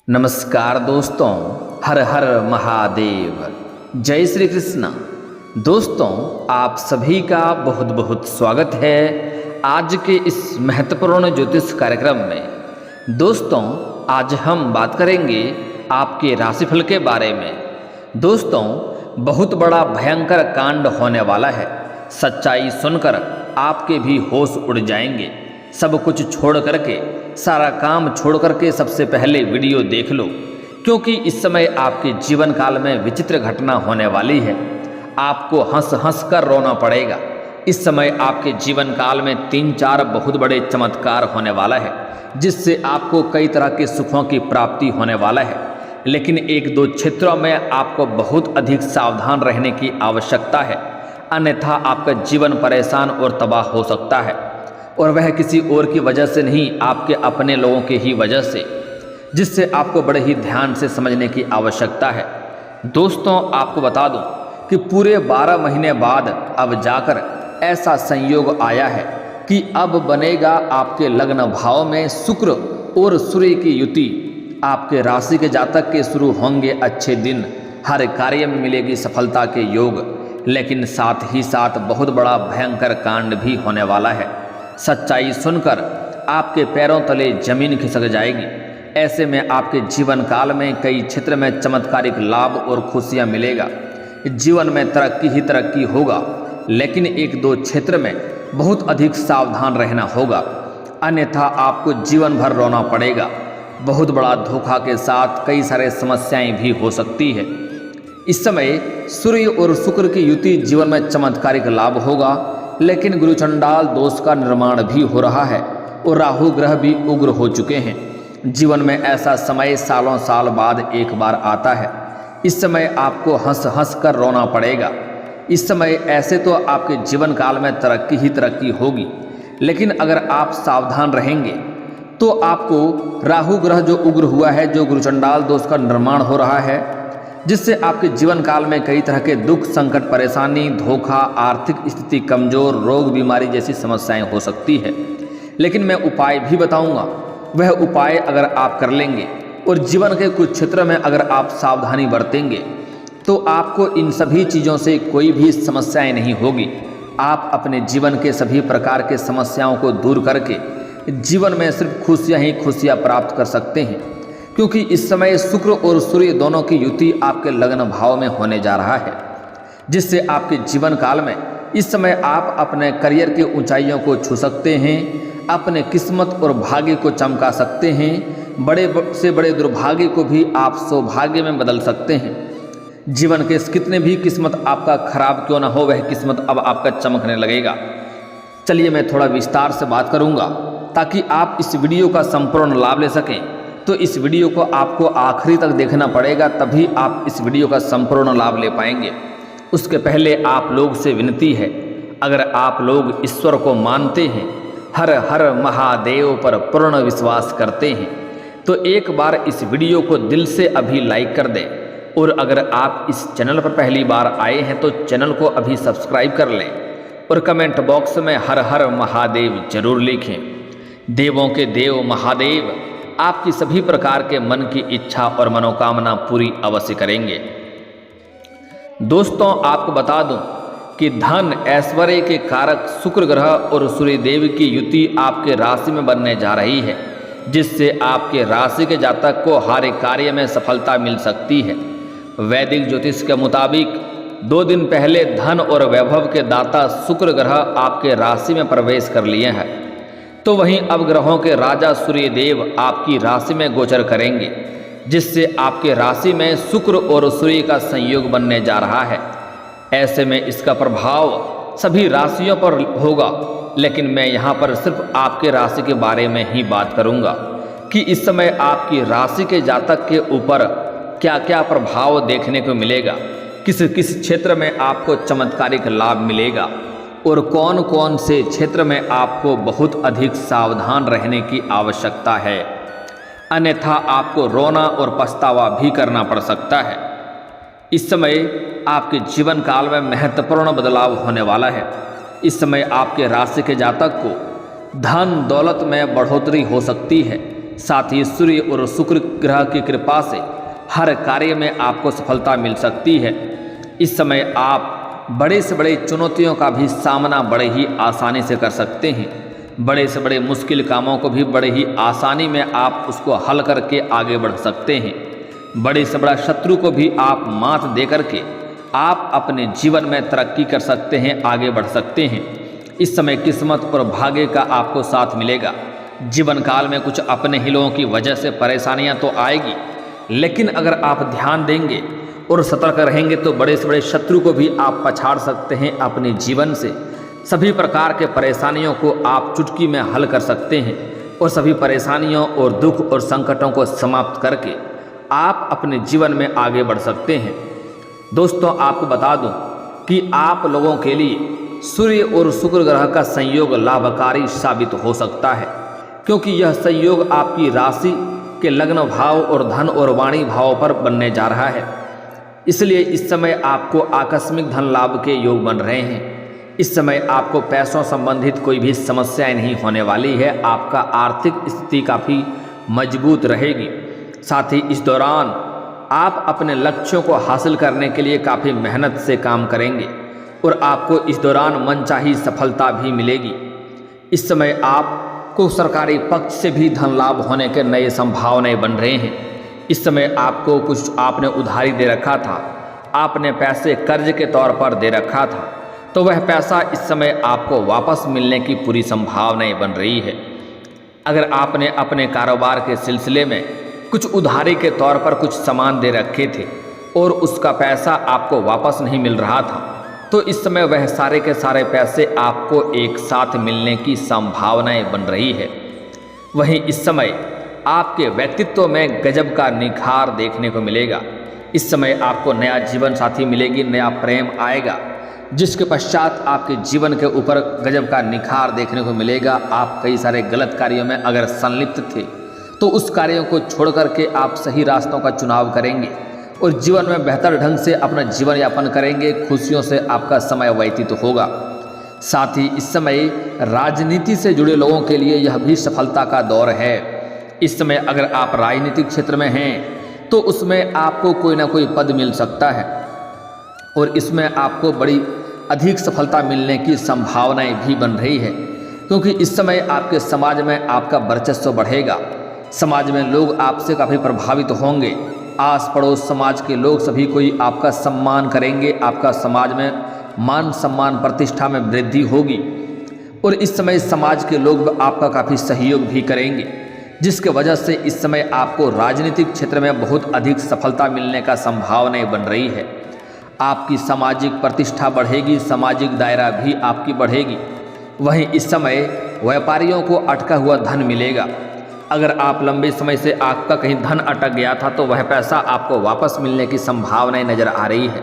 नमस्कार दोस्तों, हर हर महादेव, जय श्री कृष्ण। दोस्तों, आप सभी का बहुत बहुत स्वागत है आज के इस महत्वपूर्ण ज्योतिष कार्यक्रम में। दोस्तों, आज हम बात करेंगे आपके राशिफल के बारे में। दोस्तों, बहुत बड़ा भयंकर कांड होने वाला है। सच्चाई सुनकर आपके भी होश उड़ जाएंगे। सब कुछ छोड़ करके, सारा काम छोड़ करके सबसे पहले वीडियो देख लो, क्योंकि इस समय आपके जीवन काल में विचित्र घटना होने वाली है। आपको हंस हंस कर रोना पड़ेगा। इस समय आपके जीवन काल में 3-4 बहुत बड़े चमत्कार होने वाला है, जिससे आपको कई तरह के सुखों की प्राप्ति होने वाला है। लेकिन 1-2 क्षेत्रों में आपको बहुत अधिक सावधान रहने की आवश्यकता है, अन्यथा आपका जीवन परेशान और तबाह हो सकता है, और वह किसी और की वजह से नहीं, आपके अपने लोगों की ही वजह से, जिससे आपको बड़े ही ध्यान से समझने की आवश्यकता है। दोस्तों, आपको बता दूं कि पूरे 12 महीने बाद अब जाकर ऐसा संयोग आया है कि अब बनेगा आपके लग्न भाव में शुक्र और सूर्य की युति। आपके राशि के जातक के शुरू होंगे अच्छे दिन, हर कार्य में मिलेगी सफलता के योग, लेकिन साथ ही साथ बहुत बड़ा भयंकर कांड भी होने वाला है। सच्चाई सुनकर आपके पैरों तले जमीन खिसक जाएगी। ऐसे में आपके जीवन काल में कई क्षेत्र में चमत्कारिक लाभ और खुशियां मिलेगा। जीवन में तरक्की ही तरक्की होगा, लेकिन 1-2 क्षेत्र में बहुत अधिक सावधान रहना होगा, अन्यथा आपको जीवन भर रोना पड़ेगा। बहुत बड़ा धोखा के साथ कई सारे समस्याएं भी हो सकती है। इस समय सूर्य और शुक्र की युति जीवन में चमत्कारिक लाभ होगा, लेकिन गुरुचंडाल दोष का निर्माण भी हो रहा है और राहु ग्रह भी उग्र हो चुके हैं। जीवन में ऐसा समय सालों साल बाद एक बार आता है। इस समय आपको हंस हंस कर रोना पड़ेगा। इस समय ऐसे तो आपके जीवन काल में तरक्की ही तरक्की होगी, लेकिन अगर आप सावधान रहेंगे तो आपको राहु ग्रह जो उग्र हुआ है, जो गुरुचंडाल दोष का निर्माण हो रहा है, जिससे आपके जीवन काल में कई तरह के दुख, संकट, परेशानी, धोखा, आर्थिक स्थिति कमजोर, रोग, बीमारी जैसी समस्याएं हो सकती है। लेकिन मैं उपाय भी बताऊंगा। वह उपाय अगर आप कर लेंगे और जीवन के कुछ क्षेत्र में अगर आप सावधानी बरतेंगे, तो आपको इन सभी चीज़ों से कोई भी समस्याएं नहीं होगी। आप अपने जीवन के सभी प्रकार के समस्याओं को दूर करके जीवन में सिर्फ खुशियाँ ही खुशियाँ प्राप्त कर सकते हैं, क्योंकि इस समय शुक्र और सूर्य दोनों की युति आपके लग्न भाव में होने जा रहा है, जिससे आपके जीवन काल में इस समय आप अपने करियर की ऊंचाइयों को छू सकते हैं, अपने किस्मत और भाग्य को चमका सकते हैं। बड़े से बड़े दुर्भाग्य को भी आप सौभाग्य में बदल सकते हैं। जीवन के कितने भी किस्मत आपका खराब क्यों ना हो, वह किस्मत अब आपका चमकने लगेगा। चलिए, मैं थोड़ा विस्तार से बात करूँगा ताकि आप इस वीडियो का संपूर्ण लाभ ले सकें। तो इस वीडियो को आपको आखिरी तक देखना पड़ेगा, तभी आप इस वीडियो का संपूर्ण लाभ ले पाएंगे। उसके पहले आप लोग से विनती है, अगर आप लोग ईश्वर को मानते हैं, हर हर महादेव पर पूर्ण विश्वास करते हैं, तो एक बार इस वीडियो को दिल से अभी लाइक कर दें। और अगर आप इस चैनल पर पहली बार आए हैं तो चैनल को अभी सब्सक्राइब कर लें और कमेंट बॉक्स में हर हर महादेव जरूर लिखें। देवों के देव महादेव आपकी सभी प्रकार के मन की इच्छा और मनोकामना पूरी अवश्य करेंगे। दोस्तों, आपको बता दूं कि धन ऐश्वर्य के कारक शुक्र ग्रह और सूर्य देव की युति आपके राशि में बनने जा रही है, जिससे आपके राशि के जातक को हर कार्य में सफलता मिल सकती है। वैदिक ज्योतिष के मुताबिक 2 दिन पहले धन और वैभव के दाता शुक्र ग्रह आपके राशि में प्रवेश कर लिए हैं, तो वहीं अब ग्रहों के राजा सूर्य देव आपकी राशि में गोचर करेंगे, जिससे आपके राशि में शुक्र और सूर्य का संयोग बनने जा रहा है। ऐसे में इसका प्रभाव सभी राशियों पर होगा, लेकिन मैं यहाँ पर सिर्फ आपके राशि के बारे में ही बात करूँगा कि इस समय आपकी राशि के जातक के ऊपर क्या क्या प्रभाव देखने को मिलेगा, किस किस क्षेत्र में आपको चमत्कारिक लाभ मिलेगा और कौन कौन से क्षेत्र में आपको बहुत अधिक सावधान रहने की आवश्यकता है, अन्यथा आपको रोना और पछतावा भी करना पड़ सकता है। इस समय आपके जीवन काल में महत्वपूर्ण बदलाव होने वाला है। इस समय आपके राशि के जातक को धन दौलत में बढ़ोतरी हो सकती है, साथ ही सूर्य और शुक्र ग्रह की कृपा से हर कार्य में आपको सफलता मिल सकती है। इस समय आप बड़े से बड़े चुनौतियों का भी सामना बड़े ही आसानी से कर सकते हैं। बड़े से बड़े मुश्किल कामों को भी बड़े ही आसानी में आप उसको हल करके आगे बढ़ सकते हैं। बड़े से बड़ा शत्रु को भी आप मात दे करके आप अपने जीवन में तरक्की कर सकते हैं, आगे बढ़ सकते हैं। इस समय किस्मत और भाग्य का आपको साथ मिलेगा। जीवन काल में कुछ अपने ही लोगों की वजह से परेशानियां तो आएगी, लेकिन अगर आप ध्यान देंगे और सतर्क रहेंगे तो बड़े से बड़े शत्रु को भी आप पछाड़ सकते हैं अपने जीवन से। सभी प्रकार के परेशानियों को आप चुटकी में हल कर सकते हैं और सभी परेशानियों और दुख और संकटों को समाप्त करके आप अपने जीवन में आगे बढ़ सकते हैं। दोस्तों, आपको बता दूं कि आप लोगों के लिए सूर्य और शुक्र ग्रह का संयोग लाभकारी साबित हो सकता है, क्योंकि यह संयोग आपकी राशि के लग्न भाव और धन और वाणी भाव पर बनने जा रहा है। इसलिए इस समय आपको आकस्मिक धन लाभ के योग बन रहे हैं। इस समय आपको पैसों संबंधित कोई भी समस्याएं नहीं होने वाली है। आपका आर्थिक स्थिति काफ़ी मजबूत रहेगी। साथ ही इस दौरान आप अपने लक्ष्यों को हासिल करने के लिए काफ़ी मेहनत से काम करेंगे और आपको इस दौरान मनचाही सफलता भी मिलेगी। इस समय आपको सरकारी पक्ष से भी धन लाभ होने के नए संभावनाएं बन रहे हैं। इस समय आपको कुछ आपने उधारी दे रखा था, आपने पैसे कर्ज के तौर पर दे रखा था, तो वह पैसा इस समय आपको वापस मिलने की पूरी संभावनाएं बन रही है। अगर आपने अपने कारोबार के सिलसिले में कुछ उधारी के तौर पर कुछ सामान दे रखे थे और उसका पैसा आपको वापस नहीं मिल रहा था, तो इस समय वह सारे के सारे पैसे आपको एक साथ मिलने की संभावनाएं बन रही है। वहीं इस समय आपके व्यक्तित्व में गजब का निखार देखने को मिलेगा। इस समय आपको नया जीवन साथी मिलेगी, नया प्रेम आएगा, जिसके पश्चात आपके जीवन के ऊपर गजब का निखार देखने को मिलेगा। आप कई सारे गलत कार्यों में अगर संलिप्त थे तो उस कार्यों को छोड़ करके आप सही रास्तों का चुनाव करेंगे और जीवन में बेहतर ढंग से अपना जीवन यापन करेंगे। खुशियों से आपका समय व्यतीत होगा। साथ ही इस समय राजनीति से जुड़े लोगों के लिए यह भी सफलता का दौर है। इस समय अगर आप राजनीतिक क्षेत्र में हैं तो उसमें आपको कोई ना कोई पद मिल सकता है और इसमें आपको बड़ी अधिक सफलता मिलने की संभावनाएं भी बन रही है, क्योंकि इस समय आपके समाज में आपका वर्चस्व बढ़ेगा। समाज में लोग आपसे काफ़ी प्रभावित होंगे। आस पड़ोस समाज के लोग सभी कोई आपका सम्मान करेंगे। आपका समाज में मान सम्मान प्रतिष्ठा में वृद्धि होगी और इस समय समाज के लोग आपका काफ़ी सहयोग भी करेंगे, जिसके वजह से इस समय आपको राजनीतिक क्षेत्र में बहुत अधिक सफलता मिलने का संभावनाएं बन रही है। आपकी सामाजिक प्रतिष्ठा बढ़ेगी, सामाजिक दायरा भी आपकी बढ़ेगी। वहीं इस समय व्यापारियों को अटका हुआ धन मिलेगा। अगर आप लंबे समय से आपका कहीं धन अटक गया था तो वह पैसा आपको वापस मिलने की संभावनाएं नज़र आ रही है।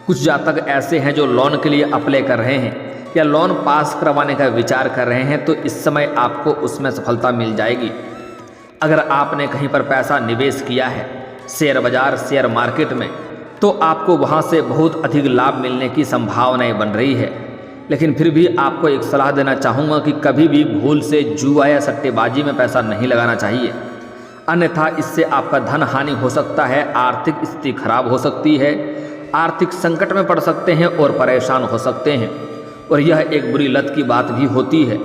कुछ जातक ऐसे हैं जो लोन के लिए अप्लाई कर रहे हैं या लोन पास करवाने का विचार कर रहे हैं, तो इस समय आपको उसमें सफलता मिल जाएगी। अगर आपने कहीं पर पैसा निवेश किया है शेयर बाजार, शेयर मार्केट में, तो आपको वहाँ से बहुत अधिक लाभ मिलने की संभावनाएं बन रही है। लेकिन फिर भी आपको एक सलाह देना चाहूँगा कि कभी भी भूल से जुआ या सट्टेबाजी में पैसा नहीं लगाना चाहिए, अन्यथा इससे आपका धन हानि हो सकता है, आर्थिक स्थिति खराब हो सकती है, आर्थिक संकट में पड़ सकते हैं और परेशान हो सकते हैं, और यह एक बुरी लत की बात भी होती है।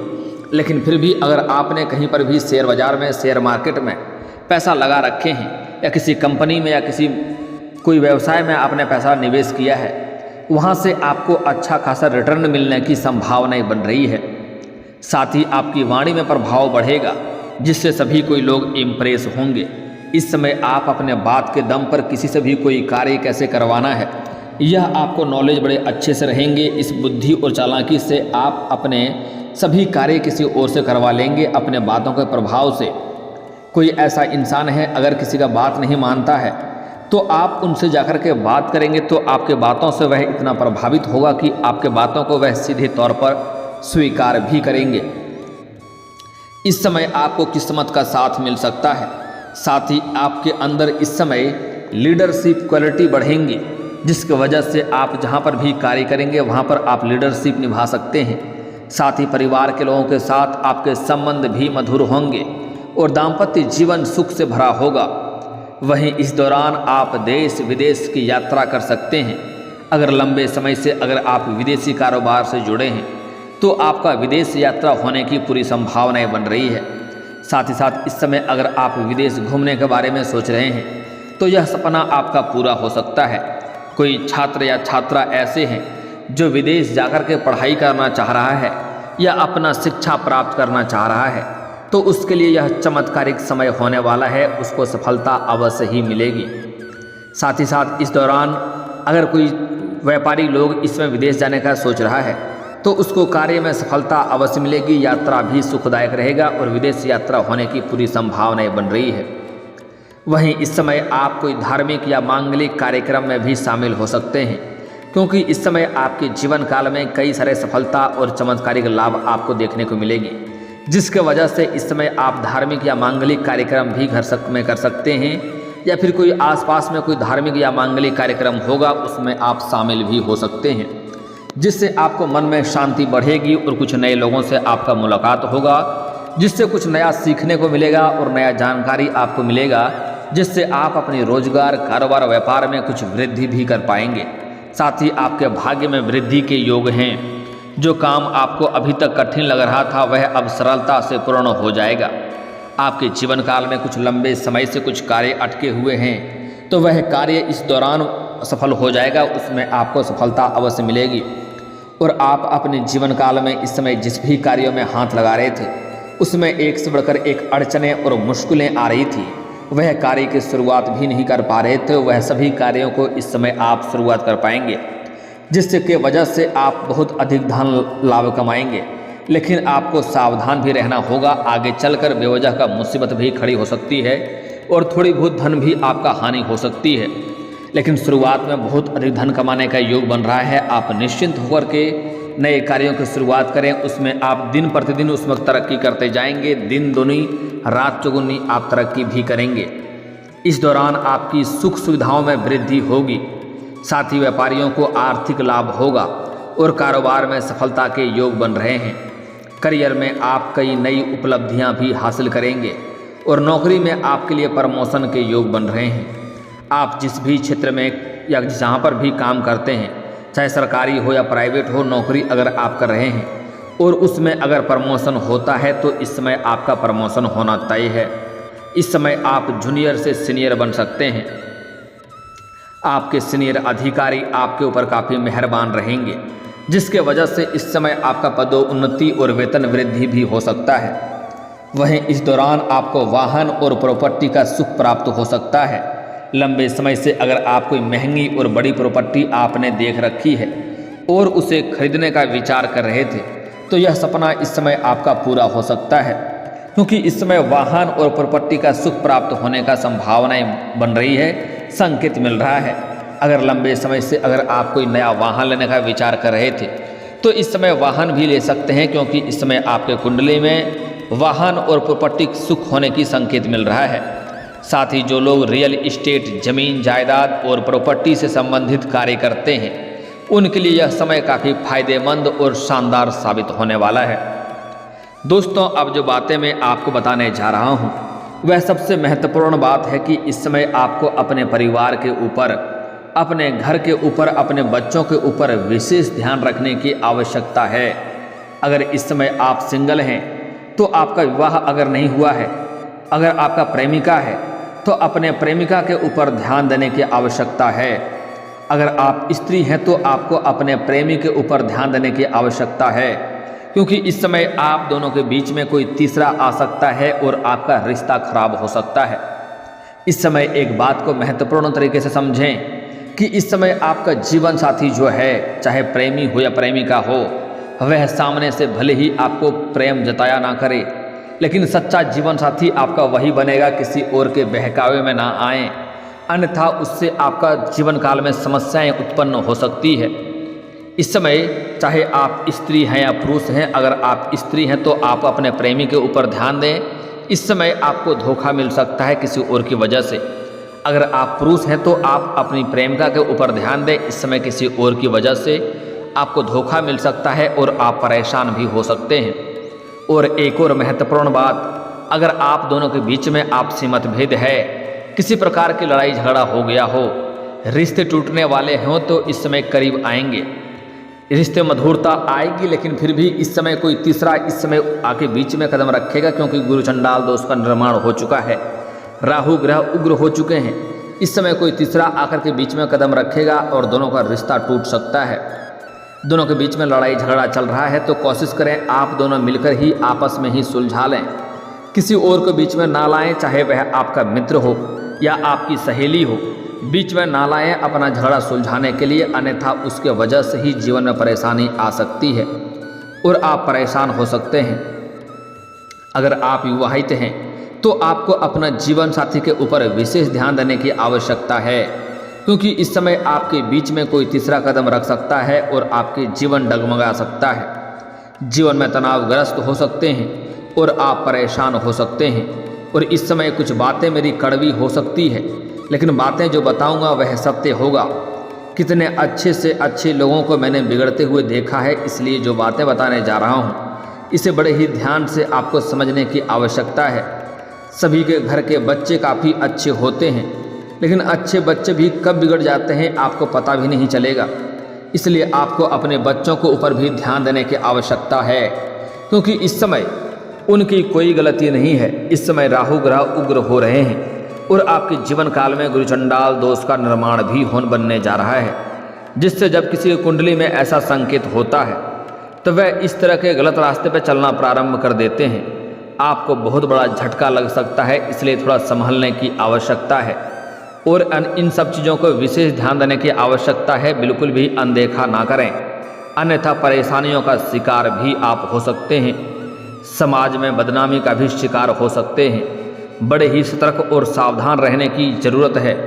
लेकिन फिर भी अगर आपने कहीं पर भी शेयर बाजार में, शेयर मार्केट में पैसा लगा रखे हैं या किसी कंपनी में या किसी कोई व्यवसाय में आपने पैसा निवेश किया है, वहाँ से आपको अच्छा खासा रिटर्न मिलने की संभावनाएं बन रही है। साथ ही आपकी वाणी में प्रभाव बढ़ेगा, जिससे सभी कोई लोग इम्प्रेस होंगे। इस समय आप अपने बात के दम पर किसी से भी कोई कार्य कैसे करवाना है, यह आपको नॉलेज बड़े अच्छे से रहेंगे। इस बुद्धि और चालाकी से आप अपने सभी कार्य किसी और से करवा लेंगे अपने बातों के प्रभाव से। कोई ऐसा इंसान है अगर किसी का बात नहीं मानता है तो आप उनसे जाकर के बात करेंगे तो आपके बातों से वह इतना प्रभावित होगा कि आपके बातों को वह सीधे तौर पर स्वीकार भी करेंगे। इस समय आपको किस्मत का साथ मिल सकता है। साथ ही आपके अंदर इस समय लीडरशिप क्वालिटी बढ़ेंगी, जिसकी वजह से आप जहां पर भी कार्य करेंगे वहां पर आप लीडरशिप निभा सकते हैं। साथ ही परिवार के लोगों के साथ आपके संबंध भी मधुर होंगे और दाम्पत्य जीवन सुख से भरा होगा। वहीं इस दौरान आप देश विदेश की यात्रा कर सकते हैं। अगर लंबे समय से अगर आप विदेशी कारोबार से जुड़े हैं तो आपका विदेश यात्रा होने की पूरी संभावनाएं बन रही है। साथ ही साथ इस समय अगर आप विदेश घूमने के बारे में सोच रहे हैं तो यह सपना आपका पूरा हो सकता है। कोई छात्र या छात्रा ऐसे हैं जो विदेश जाकर के पढ़ाई करना चाह रहा है या अपना शिक्षा प्राप्त करना चाह रहा है तो उसके लिए यह चमत्कारिक समय होने वाला है, उसको सफलता अवश्य ही मिलेगी। साथ ही साथ इस दौरान अगर कोई व्यापारी लोग इसमें विदेश जाने का सोच रहा है तो उसको कार्य में सफलता अवश्य मिलेगी, यात्रा भी सुखदायक रहेगा और विदेश यात्रा होने की पूरी संभावनाएं बन रही है। वहीं इस समय आप कोई धार्मिक या मांगलिक कार्यक्रम में भी शामिल हो सकते हैं, क्योंकि इस समय आपके जीवन काल में कई सारे सफलता और चमत्कारिक लाभ आपको देखने को मिलेगी, जिसके वजह से इस समय आप धार्मिक या मांगलिक कार्यक्रम भी घर में कर सकते हैं या फिर कोई आसपास में कोई धार्मिक या मांगलिक कार्यक्रम होगा उसमें आप शामिल भी हो सकते हैं, जिससे आपको मन में शांति बढ़ेगी और कुछ नए लोगों से आपका मुलाकात होगा, जिससे कुछ नया सीखने को मिलेगा और नया जानकारी आपको मिलेगा, जिससे आप अपने रोजगार, कारोबार, व्यापार में कुछ वृद्धि भी कर पाएंगे। साथ ही आपके भाग्य में वृद्धि के योग हैं। जो काम आपको अभी तक कठिन लग रहा था वह अब सरलता से पूर्ण हो जाएगा। आपके जीवन काल में कुछ लंबे समय से कुछ कार्य अटके हुए हैं तो वह कार्य इस दौरान सफल हो जाएगा, उसमें आपको सफलता अवश्य मिलेगी। और आप अपने जीवन काल में इस समय जिस भी कार्यों में हाथ लगा रहे थे उसमें एक से बढ़कर एक अड़चनें और मुश्किलें आ रही थी, वह कार्य की शुरुआत भी नहीं कर पा रहे थे, वह सभी कार्यों को इस समय आप शुरुआत कर पाएंगे, जिससे के वजह से आप बहुत अधिक धन लाभ कमाएंगे। लेकिन आपको सावधान भी रहना होगा, आगे चलकर बेवजह का मुसीबत भी खड़ी हो सकती है और थोड़ी बहुत धन भी आपका हानि हो सकती है। लेकिन शुरुआत में बहुत अधिक धन कमाने का योग बन रहा है। आप निश्चिंत होकर के नए कार्यों की शुरुआत करें, उसमें आप दिन प्रतिदिन उसमें तरक्की करते जाएंगे, दिन दुनी रात चौगुनी आप तरक्की भी करेंगे। इस दौरान आपकी सुख सुविधाओं में वृद्धि होगी, साथ ही व्यापारियों को आर्थिक लाभ होगा और कारोबार में सफलता के योग बन रहे हैं। करियर में आप कई नई उपलब्धियां भी हासिल करेंगे और नौकरी में आपके लिए प्रमोशन के योग बन रहे हैं। आप जिस भी क्षेत्र में या जहाँ पर भी काम करते हैं, चाहे सरकारी हो या प्राइवेट हो, नौकरी अगर आप कर रहे हैं और उसमें अगर प्रमोशन होता है तो इस समय आपका प्रमोशन होना तय है। इस समय आप जूनियर से सीनियर बन सकते हैं। आपके सीनियर अधिकारी आपके ऊपर काफ़ी मेहरबान रहेंगे, जिसके वजह से इस समय आपका पदोन्नति और वेतन वृद्धि भी हो सकता है। वहीं इस दौरान आपको वाहन और प्रॉपर्टी का सुख प्राप्त हो सकता है। लंबे समय से अगर आप कोई महंगी और बड़ी प्रॉपर्टी आपने देख रखी है और उसे खरीदने का विचार कर रहे थे तो यह सपना इस समय आपका पूरा हो सकता है, क्योंकि इस समय वाहन और प्रॉपर्टी का सुख प्राप्त होने का संभावनाएं बन रही है, संकेत मिल रहा है। अगर लंबे समय से अगर आप कोई नया वाहन लेने का विचार कर रहे थे तो इस समय वाहन भी ले सकते हैं, क्योंकि इस समय आपके कुंडली में वाहन और प्रॉपर्टी सुख होने की संकेत मिल रहा है। साथ ही जो लोग रियल इस्टेट, जमीन जायदाद और प्रॉपर्टी से संबंधित कार्य करते हैं उनके लिए यह समय काफ़ी फायदेमंद और शानदार साबित होने वाला है। दोस्तों, अब जो बातें मैं आपको बताने जा रहा हूँ वह सबसे महत्वपूर्ण बात है कि इस समय आपको अपने परिवार के ऊपर, अपने घर के ऊपर, अपने बच्चों के ऊपर विशेष ध्यान रखने की आवश्यकता है। अगर इस समय आप सिंगल हैं तो आपका विवाह अगर नहीं हुआ है, अगर आपका प्रेमिका है तो अपने प्रेमिका के ऊपर ध्यान देने की आवश्यकता है। अगर आप स्त्री हैं तो आपको अपने प्रेमी के ऊपर ध्यान देने की आवश्यकता है, क्योंकि इस समय आप दोनों के बीच में कोई तीसरा आ सकता है और आपका रिश्ता खराब हो सकता है। इस समय एक बात को महत्वपूर्ण तरीके से समझें कि इस समय आपका जीवन साथी जो है, चाहे प्रेमी हो या प्रेमिका हो, वह सामने से भले ही आपको प्रेम जताया ना करे, लेकिन सच्चा जीवन साथी आपका वही बनेगा, किसी और के बहकावे में ना आए, अन्यथा उससे आपका जीवन काल में समस्याएं उत्पन्न हो सकती है। इस समय चाहे आप स्त्री हैं या पुरुष हैं, अगर आप स्त्री हैं तो आप अपने प्रेमी के ऊपर ध्यान दें। इस समय आपको धोखा मिल सकता है किसी और की वजह से। अगर आप पुरुष हैं तो आप अपनी प्रेमिका के ऊपर ध्यान दें, इस समय किसी और की वजह से आपको धोखा मिल सकता है और आप परेशान भी हो सकते हैं। और एक और महत्वपूर्ण बात, अगर आप दोनों के बीच में आपसी मतभेद है, किसी प्रकार की लड़ाई झगड़ा हो गया हो, रिश्ते टूटने वाले हों तो इस समय करीब आएंगे। रिश्ते मधुरता आएगी, लेकिन फिर भी इस समय कोई तीसरा इस समय आके बीच में कदम रखेगा, क्योंकि गुरु चंडाल दोष का निर्माण हो चुका है, राहु ग्रह उग्र हो चुके हैं। इस समय कोई तीसरा आकर के बीच में कदम रखेगा और दोनों का रिश्ता टूट सकता है। दोनों के बीच में लड़ाई झगड़ा चल रहा है तो कोशिश करें आप दोनों मिलकर ही आपस में ही सुलझा लें, किसी और को बीच में ना लाएं, चाहे वह आपका मित्र हो या आपकी सहेली हो, बीच में ना लाएं अपना झगड़ा सुलझाने के लिए, अन्यथा उसके वजह से ही जीवन में परेशानी आ सकती है और आप परेशान हो सकते हैं। अगर आप विवाहित हैं तो आपको अपना जीवन साथी के ऊपर विशेष ध्यान देने की आवश्यकता है, क्योंकि इस समय आपके बीच में कोई तीसरा कदम रख सकता है और आपके जीवन डगमगा सकता है। जीवन में तनावग्रस्त हो सकते हैं और आप परेशान हो सकते हैं। और इस समय कुछ बातें मेरी कड़वी हो सकती है, लेकिन बातें जो बताऊंगा वह सत्य होगा। कितने अच्छे से अच्छे लोगों को मैंने बिगड़ते हुए देखा है, इसलिए जो बातें बताने जा रहा हूँ इसे बड़े ही ध्यान से आपको समझने की आवश्यकता है। सभी के घर के बच्चे काफ़ी अच्छे होते हैं, लेकिन अच्छे बच्चे भी कब बिगड़ जाते हैं आपको पता भी नहीं चलेगा। इसलिए आपको अपने बच्चों को ऊपर भी ध्यान देने की आवश्यकता है, क्योंकि इस समय उनकी कोई गलती नहीं है। इस समय राहु ग्रह उग्र हो रहे हैं और आपके जीवन काल में गुरु चंडाल दोष का निर्माण भी बनने जा रहा है, जिससे जब किसी कुंडली में ऐसा संकेत होता है तो वह इस तरह के गलत रास्ते पर चलना प्रारंभ कर देते हैं। आपको बहुत बड़ा झटका लग सकता है, इसलिए थोड़ा संभलने की आवश्यकता है और इन सब चीज़ों को विशेष ध्यान देने की आवश्यकता है। बिल्कुल भी अनदेखा ना करें, अन्यथा परेशानियों का शिकार भी आप हो सकते हैं। समाज में बदनामी का भी शिकार हो सकते हैं। बड़े ही सतर्क और सावधान रहने की ज़रूरत है।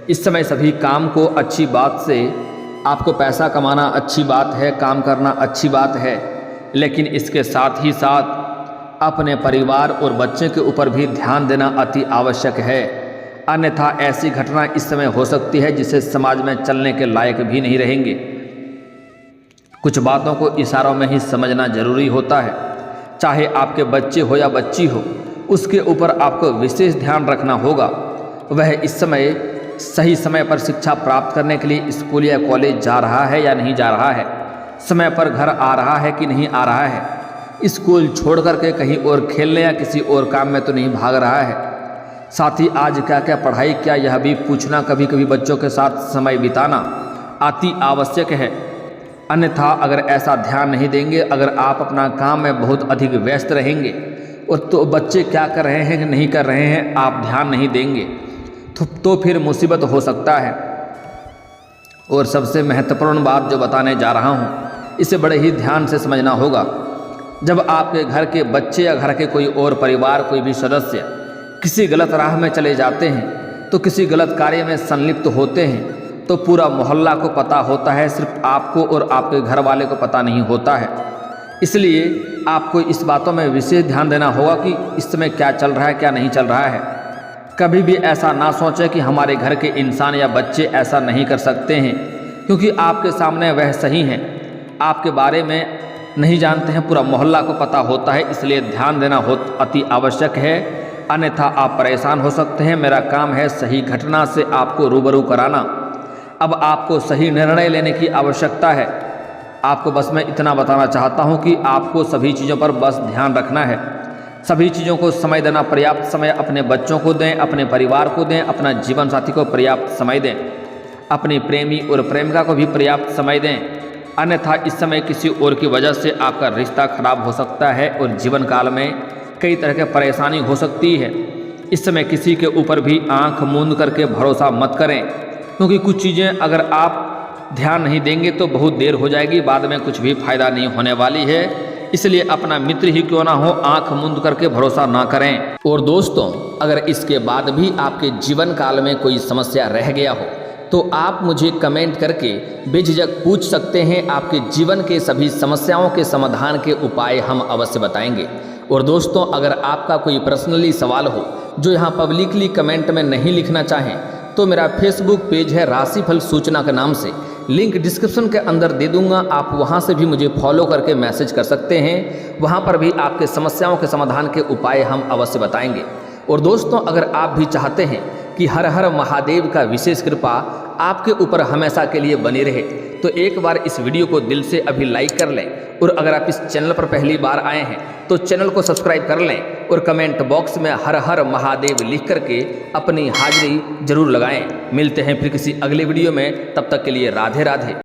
इस समय सभी काम को अच्छी बात से, आपको पैसा कमाना अच्छी बात है, काम करना अच्छी बात है, लेकिन इसके साथ ही साथ अपने परिवार और बच्चे के ऊपर भी ध्यान देना अति आवश्यक है। अन्यथा ऐसी घटना इस समय हो सकती है जिसे समाज में चलने के लायक भी नहीं रहेंगे। कुछ बातों को इशारों में ही समझना जरूरी होता है। चाहे आपके बच्चे हो या बच्ची हो, उसके ऊपर आपको विशेष ध्यान रखना होगा। वह इस समय सही समय पर शिक्षा प्राप्त करने के लिए स्कूल या कॉलेज जा रहा है या नहीं जा रहा है, समय पर घर आ रहा है कि नहीं आ रहा है, स्कूल छोड़ करके कहीं और खेलने या किसी और काम में तो नहीं भाग रहा है। साथ ही आज क्या क्या पढ़ाई किया यह भी पूछना, कभी कभी बच्चों के साथ समय बिताना अति आवश्यक है। अन्यथा अगर ऐसा ध्यान नहीं देंगे, अगर आप अपना काम में बहुत अधिक व्यस्त रहेंगे और तो बच्चे क्या कर रहे हैं कि नहीं कर रहे हैं आप ध्यान नहीं देंगे तो फिर मुसीबत हो सकता है। और सबसे महत्वपूर्ण बात जो बताने जा रहा हूँ इसे बड़े ही ध्यान से समझना होगा। जब आपके घर के बच्चे या घर के कोई और परिवार, कोई भी सदस्य किसी गलत राह में चले जाते हैं, तो किसी गलत कार्य में संलिप्त होते हैं, तो पूरा मोहल्ला को पता होता है, सिर्फ आपको और आपके घर वाले को पता नहीं होता है। इसलिए आपको इस बातों में विशेष ध्यान देना होगा कि इस समय क्या चल रहा है, क्या नहीं चल रहा है। कभी भी ऐसा ना सोचें कि हमारे घर के इंसान या बच्चे ऐसा नहीं कर सकते हैं, क्योंकि आपके सामने वह सही हैं, आपके बारे में नहीं जानते हैं, पूरा मोहल्ला को पता होता है। इसलिए ध्यान देना अति आवश्यक है, अन्यथा आप परेशान हो सकते हैं। मेरा काम है सही घटना से आपको रूबरू कराना। अब आपको सही निर्णय लेने की आवश्यकता है। आपको बस मैं इतना बताना चाहता हूं कि आपको सभी चीज़ों पर बस ध्यान रखना है। सभी चीज़ों को समय देना, पर्याप्त समय अपने बच्चों को दें, अपने परिवार को दें, अपना जीवन साथी को पर्याप्त समय दें, अपने प्रेमी और प्रेमिका को भी पर्याप्त समय दें। अन्यथा इस समय किसी और की वजह से आपका रिश्ता खराब हो सकता है और जीवन काल में कई तरह की परेशानी हो सकती है। इस समय किसी के ऊपर भी आंख मूंद करके भरोसा मत करें, क्योंकि कुछ चीज़ें अगर आप ध्यान नहीं देंगे तो बहुत देर हो जाएगी, बाद में कुछ भी फायदा नहीं होने वाली है। इसलिए अपना मित्र ही क्यों ना हो, आंख मूंद करके भरोसा ना करें। और दोस्तों, अगर इसके बाद भी आपके जीवन काल में कोई समस्या रह गया हो तो आप मुझे कमेंट करके बेझिझक पूछ सकते हैं। आपके जीवन के सभी समस्याओं के समाधान के उपाय हम अवश्य बताएंगे। और दोस्तों, अगर आपका कोई पर्सनली सवाल हो जो यहाँ पब्लिकली कमेंट में नहीं लिखना चाहें तो मेरा फेसबुक पेज है राशिफल सूचना के नाम से, लिंक डिस्क्रिप्शन के अंदर दे दूंगा, आप वहां से भी मुझे फॉलो करके मैसेज कर सकते हैं। वहां पर भी आपके समस्याओं के समाधान के उपाय हम अवश्य बताएंगे। और दोस्तों, अगर आप भी चाहते हैं कि हर हर महादेव का विशेष कृपा आपके ऊपर हमेशा के लिए बनी रहे, तो एक बार इस वीडियो को दिल से अभी लाइक कर लें। और अगर आप इस चैनल पर पहली बार आए हैं तो चैनल को सब्सक्राइब कर लें और कमेंट बॉक्स में हर हर महादेव लिख करके अपनी हाजिरी जरूर लगाएं। मिलते हैं फिर किसी अगले वीडियो में, तब तक के लिए राधे राधे।